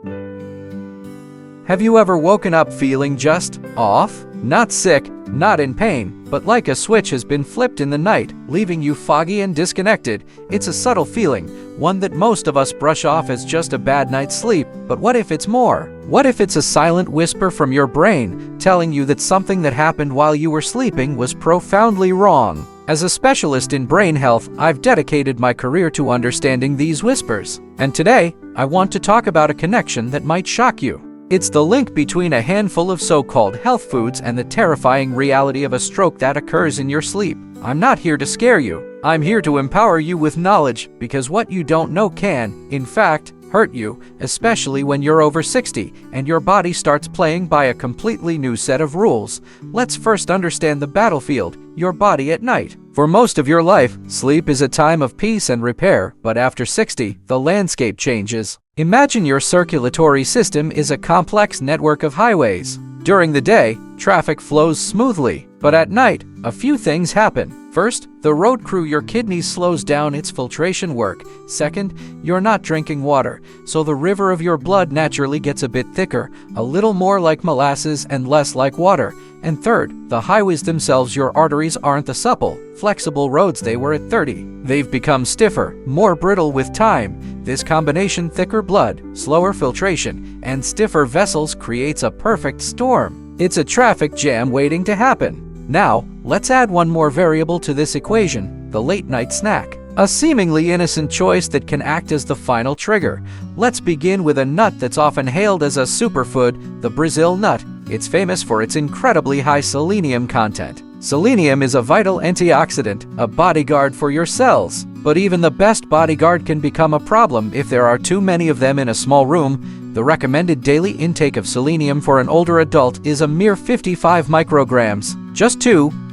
Have you ever woken up feeling just off? Not sick, not in pain, but like a switch has been flipped in the night, leaving you foggy and disconnected. It's a subtle feeling, one that most of us brush off as just a bad night's sleep. But what if it's more? What if it's a silent whisper from your brain, telling you that something that happened while you were sleeping was profoundly wrong? As a specialist in brain health, I've dedicated my career to understanding these whispers. And today, I want to talk about a connection that might shock you. It's the link between a handful of so-called health foods and the terrifying reality of a stroke that occurs in your sleep. I'm not here to scare you. I'm here to empower you with knowledge, because what you don't know can, in fact, hurt you, especially when you're over 60 and your body starts playing by a completely new set of rules. Let's first understand the battlefield, your body at night. For most of your life, sleep is a time of peace and repair, but after 60, the landscape changes. Imagine your circulatory system is a complex network of highways. During the day, traffic flows smoothly, but at night, a few things happen. First, the road crew your kidneys slows down its filtration work. Second, you're not drinking water, so the river of your blood naturally gets a bit thicker, a little more like molasses and less like water. And third, the highways themselves, your arteries aren't the supple, flexible roads they were at 30. They've become stiffer, more brittle with time. This combination, thicker blood, slower filtration, and stiffer vessels, creates a perfect storm. It's a traffic jam waiting to happen. Now, let's add one more variable to this equation, the late-night snack. A seemingly innocent choice that can act as the final trigger. Let's begin with a nut that's often hailed as a superfood, the Brazil nut. It's famous for its incredibly high selenium content. Selenium is a vital antioxidant, a bodyguard for your cells. But even the best bodyguard can become a problem if there are too many of them in a small room. The recommended daily intake of selenium for an older adult is a mere 55 micrograms.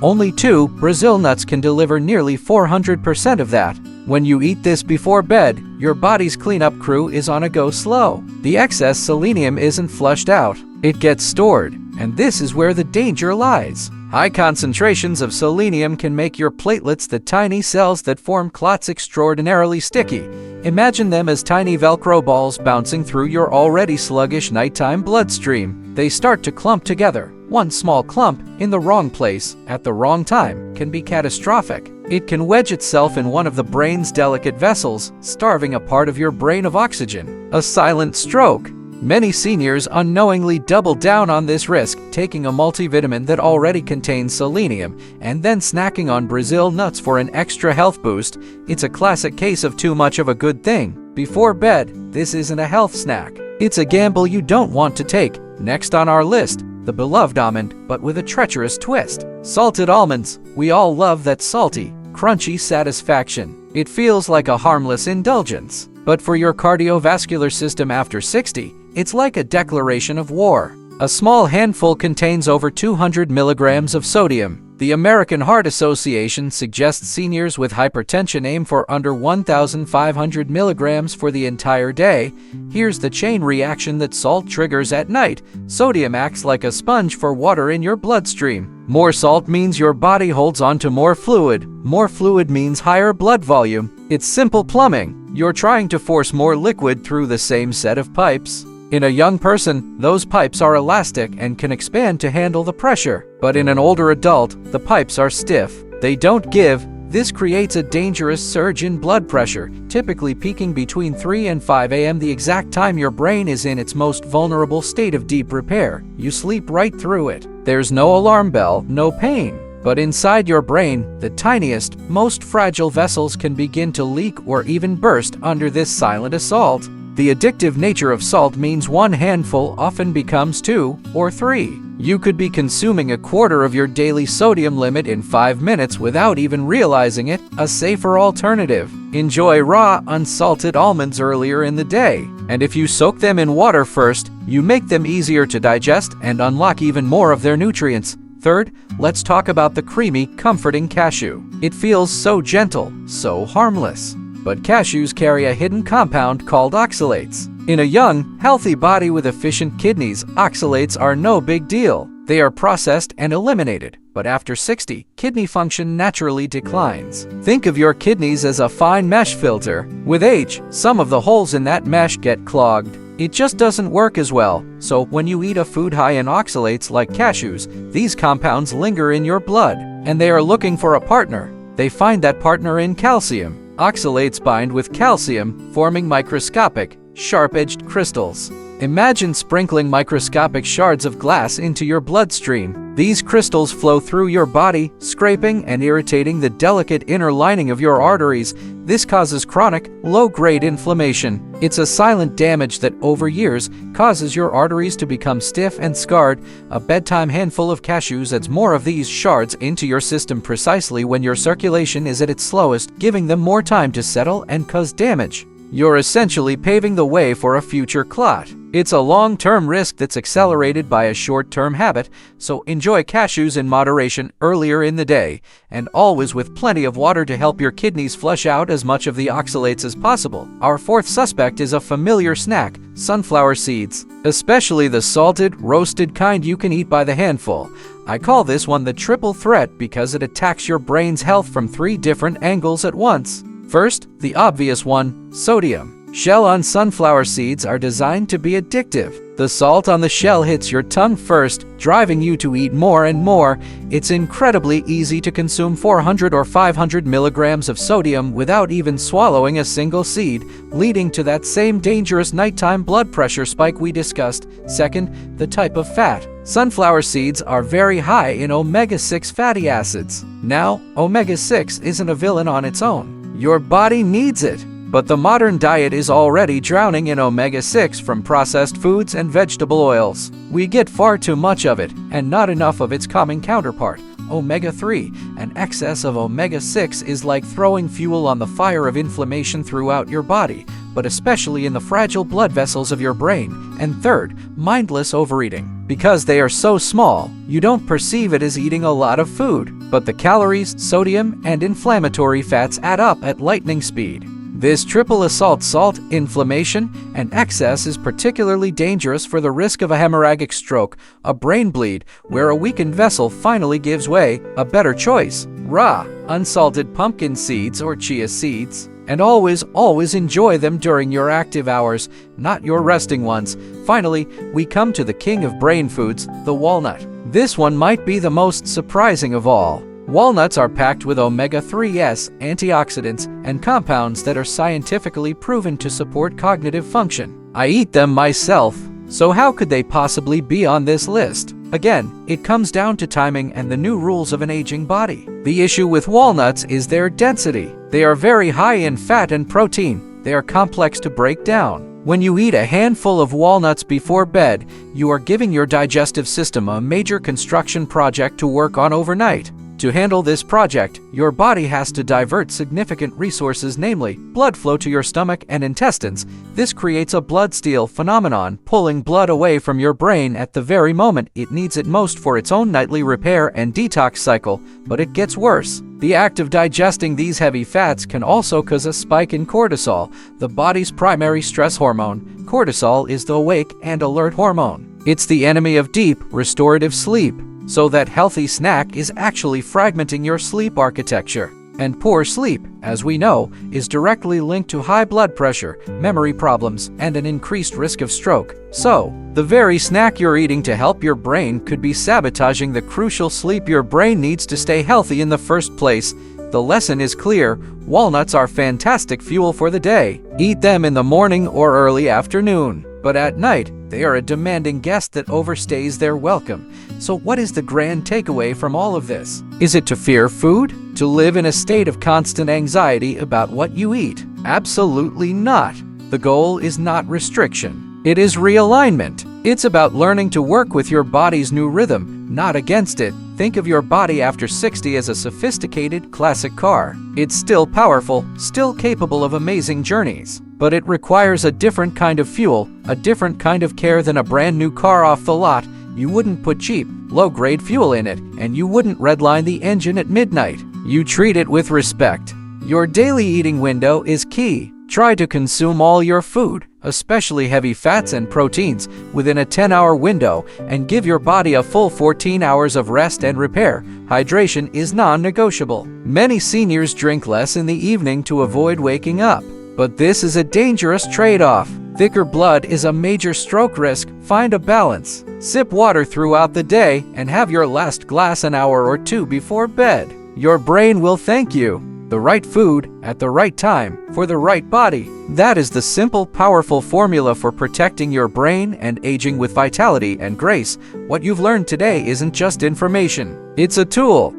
Only two Brazil nuts can deliver nearly 400% of that. When you eat this before bed, your body's cleanup crew is on a go slow. The excess selenium isn't flushed out. It gets stored, and this is where the danger lies. High concentrations of selenium can make your platelets, the tiny cells that form clots, extraordinarily sticky. Imagine them as tiny Velcro balls bouncing through your already sluggish nighttime bloodstream. They start to clump together. One small clump, in the wrong place, at the wrong time, can be catastrophic. It can wedge itself in one of the brain's delicate vessels, starving a part of your brain of oxygen. A silent stroke. Many seniors unknowingly double down on this risk, taking a multivitamin that already contains selenium and then snacking on Brazil nuts for an extra health boost. It's a classic case of too much of a good thing. Before bed, this isn't a health snack. It's a gamble you don't want to take. Next on our list, the beloved almond, but with a treacherous twist. Salted almonds. We all love that salty, crunchy satisfaction. It feels like a harmless indulgence. But for your cardiovascular system after 60, it's like a declaration of war. A small handful contains over 200 milligrams of sodium. The American Heart Association suggests seniors with hypertension aim for under 1,500 milligrams for the entire day. Here's the chain reaction that salt triggers at night. Sodium acts like a sponge for water in your bloodstream. More salt means your body holds on to more fluid. More fluid means higher blood volume. It's simple plumbing. You're trying to force more liquid through the same set of pipes. In a young person, those pipes are elastic and can expand to handle the pressure. But in an older adult, the pipes are stiff. They don't give. This creates a dangerous surge in blood pressure, typically peaking between 3 and 5 a.m., the exact time your brain is in its most vulnerable state of deep repair. You sleep right through it. There's no alarm bell, no pain. But inside your brain, the tiniest, most fragile vessels can begin to leak or even burst under this silent assault. The addictive nature of salt means one handful often becomes 2 or 3. You could be consuming a quarter of your daily sodium limit in 5 minutes without even realizing it. A safer alternative. Enjoy raw, unsalted almonds earlier in the day. And if you soak them in water first, you make them easier to digest and unlock even more of their nutrients. Third, let's talk about the creamy, comforting cashew. It feels so gentle, so harmless. But cashews carry a hidden compound called oxalates. In a young, healthy body with efficient kidneys, oxalates are no big deal. They are processed and eliminated. But after 60, kidney function naturally declines. Think of your kidneys as a fine mesh filter. With age, some of the holes in that mesh get clogged. it just doesn't work as well. So when you eat a food high in oxalates like cashews, these compounds linger in your blood, and they are looking for a partner. They find that partner in calcium. Oxalates bind with calcium, forming microscopic, sharp-edged crystals. Imagine sprinkling microscopic shards of glass into your bloodstream. These crystals flow through your body, scraping and irritating the delicate inner lining of your arteries. This causes chronic, low-grade inflammation. It's a silent damage that, over years, causes your arteries to become stiff and scarred. A bedtime handful of cashews adds more of these shards into your system precisely when your circulation is at its slowest, giving them more time to settle and cause damage. You're essentially paving the way for a future clot. It's a long-term risk that's accelerated by a short-term habit, so enjoy cashews in moderation earlier in the day, and always with plenty of water to help your kidneys flush out as much of the oxalates as possible. Our fourth suspect is a familiar snack, sunflower seeds, especially the salted, roasted kind you can eat by the handful. I call this one the triple threat because it attacks your brain's health from 3 different angles at once. First, the obvious one, sodium. Shell on sunflower seeds are designed to be addictive. The salt on the shell hits your tongue first, driving you to eat more and more. It's incredibly easy to consume 400 or 500 milligrams of sodium without even swallowing a single seed, leading to that same dangerous nighttime blood pressure spike we discussed. Second, the type of fat. Sunflower seeds are very high in omega-6 fatty acids. Now, omega-6 isn't a villain on its own. Your body needs it. But the modern diet is already drowning in omega-6 from processed foods and vegetable oils. We get far too much of it, and not enough of its common counterpart, omega-3. An excess of omega-6 is like throwing fuel on the fire of inflammation throughout your body, but especially in the fragile blood vessels of your brain. And third, mindless overeating. Because they are so small, you don't perceive it as eating a lot of food, but the calories, sodium, and inflammatory fats add up at lightning speed. This triple assault: salt, inflammation, and excess is particularly dangerous for the risk of a hemorrhagic stroke, a brain bleed, where a weakened vessel finally gives way. A better choice: raw, unsalted pumpkin seeds or chia seeds. And always enjoy them during your active hours, not your resting ones. Finally, we come to the king of brain foods, the walnut. This one might be the most surprising of all. Walnuts are packed with omega-3s, antioxidants, and compounds that are scientifically proven to support cognitive function. I eat them myself, so how could they possibly be on this list? Again, it comes down to timing and the new rules of an aging body. The issue with walnuts is their density. They are very high in fat and protein. They are complex to break down. When you eat a handful of walnuts before bed, you are giving your digestive system a major construction project to work on overnight. To handle this project, your body has to divert significant resources, namely blood flow to your stomach and intestines. This creates a blood steal phenomenon, pulling blood away from your brain at the very moment it needs it most for its own nightly repair and detox cycle. But it gets worse. The act of digesting these heavy fats can also cause a spike in cortisol, the body's primary stress hormone. Cortisol is the awake and alert hormone. It's the enemy of deep, restorative sleep. So that healthy snack is actually fragmenting your sleep architecture. And poor sleep, as we know, is directly linked to high blood pressure, memory problems, and an increased risk of stroke. So, the very snack you're eating to help your brain could be sabotaging the crucial sleep your brain needs to stay healthy in the first place. The lesson is clear: walnuts are fantastic fuel for the day. Eat them in the morning or early afternoon. But at night, they are a demanding guest that overstays their welcome. So what is the grand takeaway from all of this? Is it to fear food? To live in a state of constant anxiety about what you eat? Absolutely not. The goal is not restriction. It is realignment. It's about learning to work with your body's new rhythm, not against it. Think of your body after 60 as a sophisticated, classic car. It's still powerful, still capable of amazing journeys. But it requires a different kind of fuel, a different kind of care than a brand new car off the lot. You wouldn't put cheap, low-grade fuel in it, and you wouldn't redline the engine at midnight. You treat it with respect. Your daily eating window is key. Try to consume all your food, especially heavy fats and proteins, within a 10-hour window, and give your body a full 14 hours of rest and repair. Hydration is non-negotiable. Many seniors drink less in the evening to avoid waking up. But this is a dangerous trade-off. Thicker blood is a major stroke risk. Find a balance. Sip water throughout the day and have your last glass an hour or two before bed. Your brain will thank you. The right food at the right time for the right body. That is the simple, powerful formula for protecting your brain and aging with vitality and grace. What you've learned today isn't just information. It's a tool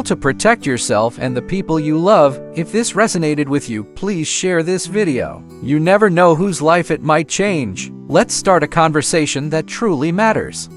to protect yourself and the people you love. If this resonated with you, please share this video. You never know whose life it might change. Let's start a conversation that truly matters.